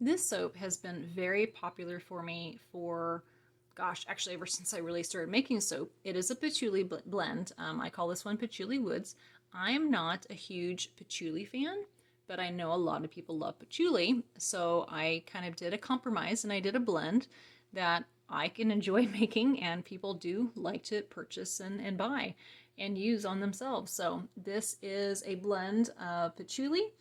This soap has been very popular for me for, gosh, actually ever since I really started making soap. It is a patchouli blend. I call this one Patchouli Woods. I'm not a huge patchouli fan, but I know a lot of people love patchouli, so I kind of did a compromise and I did a blend that I can enjoy making, and people do like to purchase and buy and use on themselves. So this is a blend of patchouli,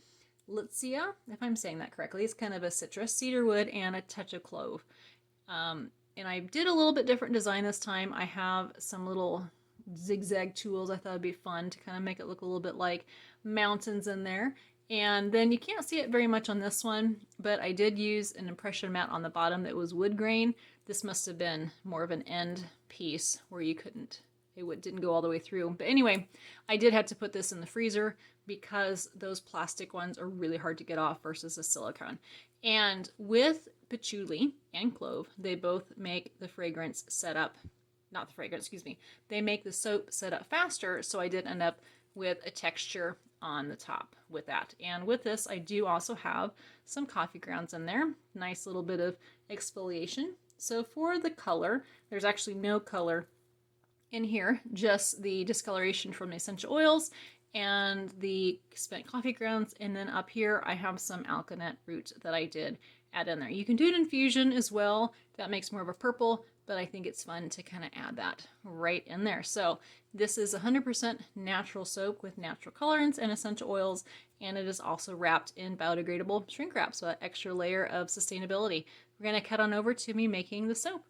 litsea, if I'm saying that correctly. It's kind of a citrus, cedarwood, and a touch of clove. And I did a little bit different design this time. I have some little zigzag tools I thought would be fun to kind of make it look a little bit like mountains in there. And then you can't see it very much on this one, but I did use an impression mat on the bottom that was wood grain. This must have been more of an end piece where you couldn't, it didn't go all the way through. But anyway, I did have to put this in the freezer because those plastic ones are really hard to get off versus a silicone. And with patchouli and clove, they both make the fragrance set up, not the fragrance, excuse me, they make the soap set up faster, so I did end up with a texture on the top with that. And with this, I do also have some coffee grounds in there. Nice little bit of exfoliation. So for the color, there's actually no color in here, just the discoloration from the essential oils and the spent coffee grounds. And then up here, I have some alkanet root that I did add in there. You can do it in fusion as well. That makes more of a purple, but I think it's fun to kind of add that right in there. So this is 100% natural soap with natural colorants and essential oils, and it is also wrapped in biodegradable shrink wrap, so that extra layer of sustainability. We're going to cut on over to me making the soap.